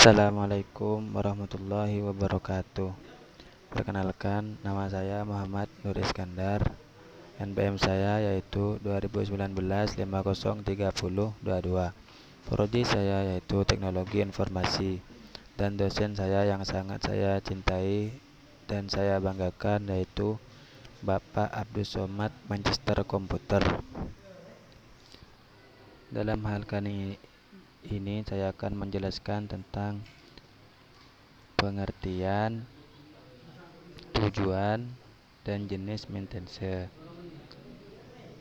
Assalamualaikum warahmatullahi wabarakatuh. Perkenalkan, nama saya Muhammad Nur Iskandar. NPM saya yaitu 2019 503022. Prodi saya yaitu Teknologi Informasi. Dan dosen saya yang sangat saya cintai dan saya banggakan yaitu Bapak Abdus Somad Manchester Komputer. Dalam hal kali ini saya akan menjelaskan tentang pengertian, tujuan, dan jenis maintenance.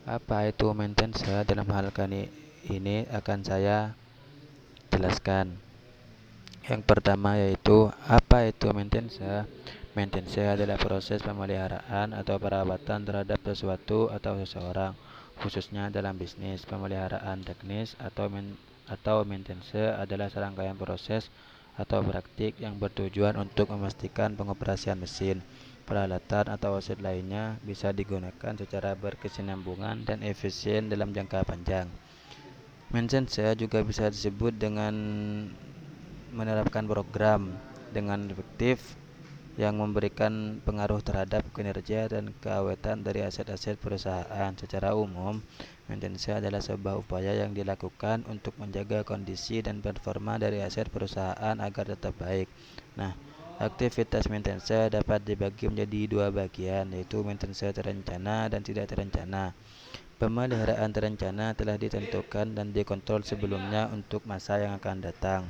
Apa itu maintenance? Dalam hal kali ini akan saya jelaskan. Yang pertama yaitu apa itu maintenance? Maintenance adalah proses pemeliharaan atau perawatan terhadap sesuatu atau seseorang, khususnya dalam bisnis. Pemeliharaan teknis atau maintenance adalah serangkaian proses atau praktik yang bertujuan untuk memastikan pengoperasian mesin, peralatan atau aset lainnya bisa digunakan secara berkesinambungan dan efisien dalam jangka panjang. Maintenance juga bisa disebut dengan menerapkan program dengan efektif yang memberikan pengaruh terhadap kinerja dan keawetan dari aset-aset perusahaan. Secara umum, maintenance adalah sebuah upaya yang dilakukan untuk menjaga kondisi dan performa dari aset perusahaan agar tetap baik. Nah, aktivitas maintenance dapat dibagi menjadi dua bagian, yaitu maintenance terencana dan tidak terencana. Pemeliharaan terencana telah ditentukan dan dikontrol sebelumnya untuk masa yang akan datang.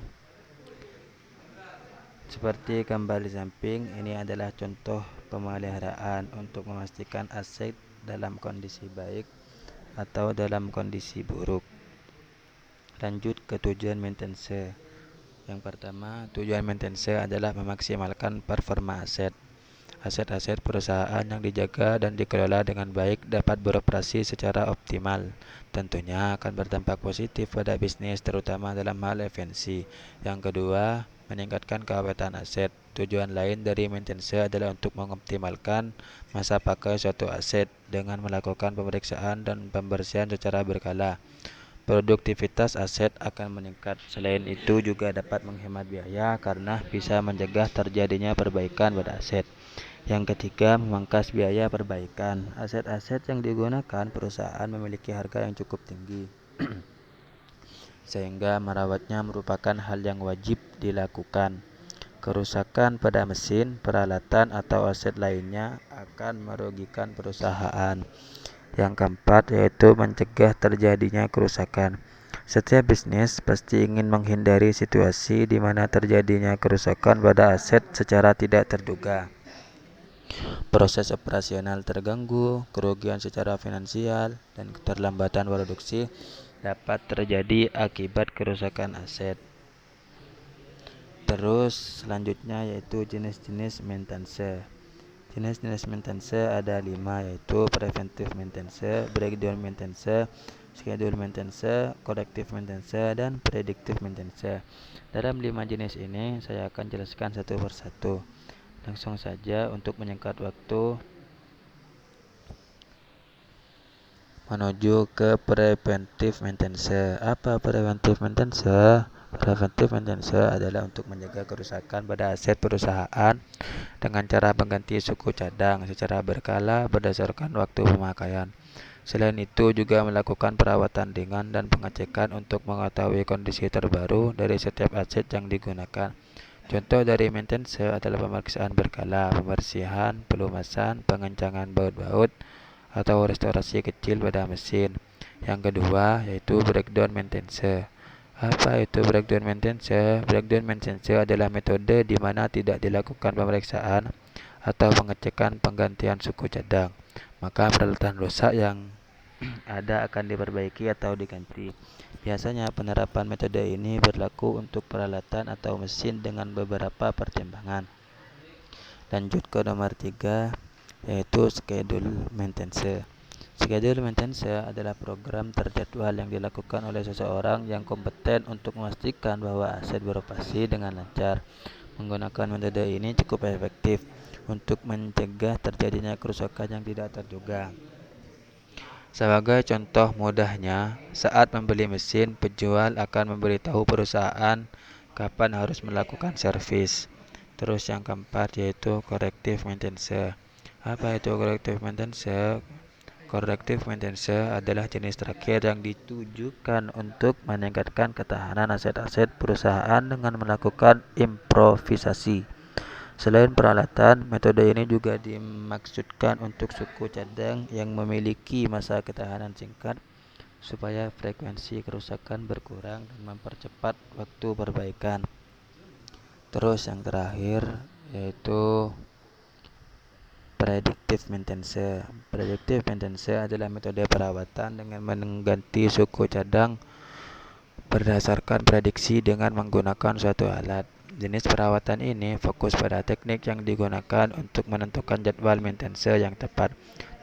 Seperti gambar di samping, ini adalah contoh pemeliharaan untuk memastikan aset dalam kondisi baik atau dalam kondisi buruk. Lanjut ke tujuan maintenance. Yang pertama, tujuan maintenance adalah memaksimalkan performa aset. Aset-aset perusahaan yang dijaga dan dikelola dengan baik dapat beroperasi secara optimal. Tentunya akan berdampak positif pada bisnis, terutama dalam hal efisiensi. Yang kedua, meningkatkan keawetan aset. Tujuan lain dari maintenance adalah untuk mengoptimalkan masa pakai suatu aset dengan melakukan pemeriksaan dan pembersihan secara berkala. Produktivitas aset akan meningkat. Selain itu juga dapat menghemat biaya karena bisa mencegah terjadinya perbaikan pada aset. Yang ketiga, memangkas biaya perbaikan. Aset-aset yang digunakan perusahaan memiliki harga yang cukup tinggi, sehingga merawatnya merupakan hal yang wajib dilakukan. Kerusakan pada mesin, peralatan, atau aset lainnya akan merugikan perusahaan. Yang keempat, yaitu mencegah terjadinya kerusakan. Setiap bisnis pasti ingin menghindari situasi di mana terjadinya kerusakan pada aset secara tidak terduga. Proses operasional terganggu, kerugian secara finansial, dan keterlambatan produksi dapat terjadi akibat kerusakan aset. Terus selanjutnya yaitu jenis-jenis maintenance. Jenis-jenis maintenance ada 5, yaitu preventive maintenance, breakdown maintenance, schedule maintenance, corrective maintenance, dan predictive maintenance. Dalam 5 jenis ini saya akan jelaskan satu persatu. Langsung saja untuk menyingkat waktu, menuju ke preventive maintenance. Apa preventive maintenance? Preventive maintenance adalah untuk menjaga kerusakan pada aset perusahaan dengan cara mengganti suku cadang secara berkala berdasarkan waktu pemakaian. Selain itu juga melakukan perawatan ringan dan pengecekan untuk mengetahui kondisi terbaru dari setiap aset yang digunakan. Contoh dari maintenance adalah pemeriksaan berkala, pembersihan, pelumasan, pengencangan baut-baut, atau restorasi kecil pada mesin. Yang kedua yaitu breakdown maintenance. Apa itu breakdown maintenance? Breakdown maintenance adalah metode di mana tidak dilakukan pemeriksaan atau pengecekan penggantian suku cadang, maka peralatan rusak yang ada akan diperbaiki atau diganti. Biasanya penerapan metode ini berlaku untuk peralatan atau mesin dengan beberapa pertimbangan. Lanjut ke nomor 3 yaitu schedule maintenance. Schedule maintenance adalah program terjadwal yang dilakukan oleh seseorang yang kompeten untuk memastikan bahwa aset beroperasi dengan lancar. Menggunakan metode ini cukup efektif untuk mencegah terjadinya kerusakan yang tidak terduga. Sebagai contoh mudahnya, saat membeli mesin, penjual akan memberitahu perusahaan kapan harus melakukan servis. Terus yang keempat yaitu corrective maintenance. Apa itu corrective maintenance? Corrective maintenance adalah jenis terakhir yang ditujukan untuk meningkatkan ketahanan aset-aset perusahaan dengan melakukan improvisasi. Selain peralatan, metode ini juga dimaksudkan untuk suku cadang yang memiliki masa ketahanan singkat supaya frekuensi kerusakan berkurang dan mempercepat waktu perbaikan. Terus yang terakhir yaitu predictive maintenance. Predictive maintenance adalah metode perawatan dengan mengganti suku cadang berdasarkan prediksi dengan menggunakan suatu alat. Jenis perawatan ini fokus pada teknik yang digunakan untuk menentukan jadwal maintenance yang tepat.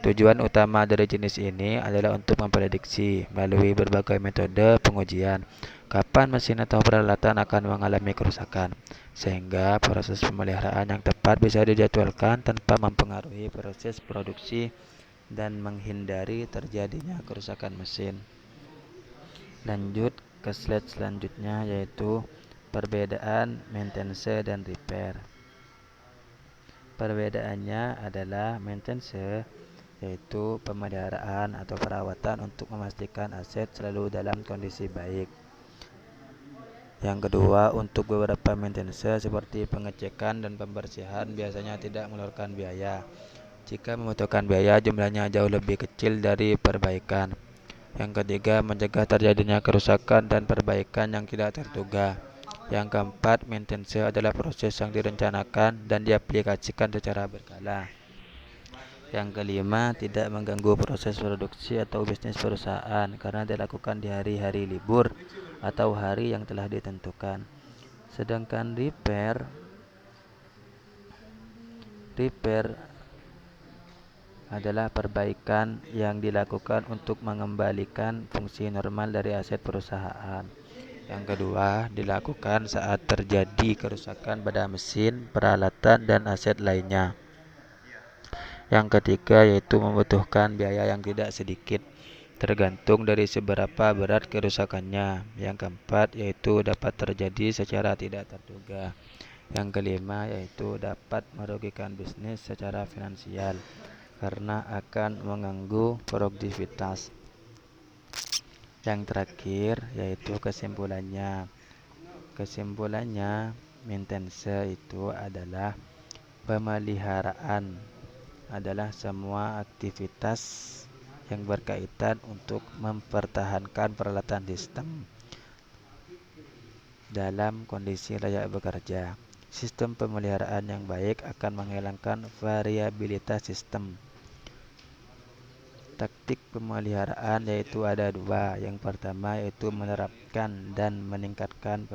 Tujuan utama dari jenis ini adalah untuk memprediksi melalui berbagai metode pengujian kapan mesin atau peralatan akan mengalami kerusakan, sehingga proses pemeliharaan yang tepat bisa dijadwalkan tanpa mempengaruhi proses produksi dan menghindari terjadinya kerusakan mesin. Lanjut ke slide selanjutnya yaitu perbedaan maintenance dan repair. Perbedaannya adalah maintenance yaitu pemeliharaan atau perawatan untuk memastikan aset selalu dalam kondisi baik. Yang kedua, untuk beberapa maintenance seperti pengecekan dan pembersihan biasanya tidak mengeluarkan biaya. Jika membutuhkan biaya, jumlahnya jauh lebih kecil dari perbaikan. Yang ketiga, mencegah terjadinya kerusakan dan perbaikan yang tidak terduga. Yang keempat, maintenance adalah proses yang direncanakan dan diaplikasikan secara berkala. Yang kelima, tidak mengganggu proses produksi atau bisnis perusahaan karena dilakukan di hari-hari libur atau hari yang telah ditentukan. Sedangkan repair adalah perbaikan yang dilakukan untuk mengembalikan fungsi normal dari aset perusahaan. Yang kedua, dilakukan saat terjadi kerusakan pada mesin, peralatan, dan aset lainnya. Yang ketiga yaitu membutuhkan biaya yang tidak sedikit, tergantung dari seberapa berat kerusakannya. Yang keempat yaitu dapat terjadi secara tidak terduga. Yang kelima yaitu dapat merugikan bisnis secara finansial karena akan mengganggu produktivitas. Yang terakhir yaitu kesimpulannya. Maintenance itu adalah pemeliharaan adalah semua aktivitas yang berkaitan untuk mempertahankan peralatan sistem dalam kondisi layak bekerja. Sistem pemeliharaan yang baik akan menghilangkan variabilitas sistem. Taktik pemeliharaan yaitu ada dua. Yang pertama yaitu menerapkan dan meningkatkan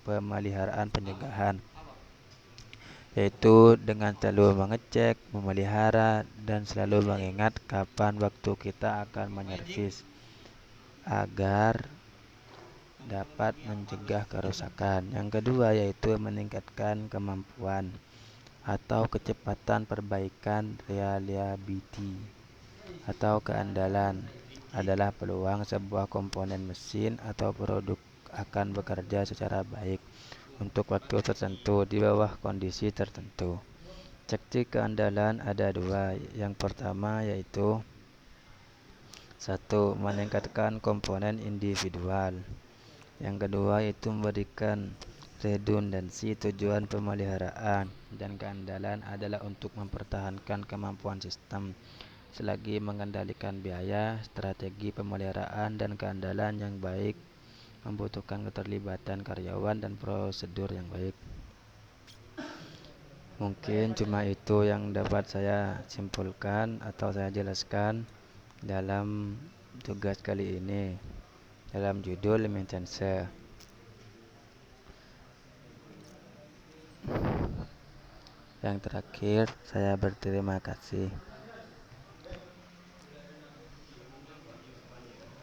pemeliharaan pencegahan, yaitu dengan selalu mengecek, memelihara, dan selalu mengingat kapan waktu kita akan menyervis agar dapat mencegah kerusakan. Yang kedua yaitu meningkatkan kemampuan atau kecepatan perbaikan. Reliability atau keandalan adalah peluang sebuah komponen mesin atau produk akan bekerja secara baik untuk waktu tertentu di bawah kondisi tertentu. Taktik keandalan ada dua. Yang pertama yaitu 1. Meningkatkan komponen individual. Yang kedua yaitu memberikan redundansi. Tujuan pemeliharaan dan keandalan adalah untuk mempertahankan kemampuan sistem selagi mengendalikan biaya. Strategi pemeliharaan dan keandalan yang baik membutuhkan keterlibatan karyawan dan prosedur yang baik. Mungkin cuma itu yang dapat saya simpulkan atau saya jelaskan dalam tugas kali ini dalam judul maintenance. Yang terakhir, saya berterima kasih.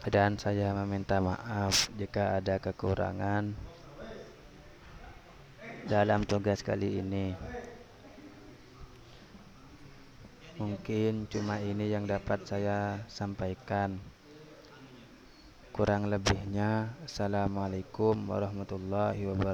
Dan saya meminta maaf jika ada kekurangan dalam tugas kali ini. Mungkin cuma ini yang dapat saya sampaikan. Kurang lebihnya, Assalamualaikum warahmatullahi wabarakatuh.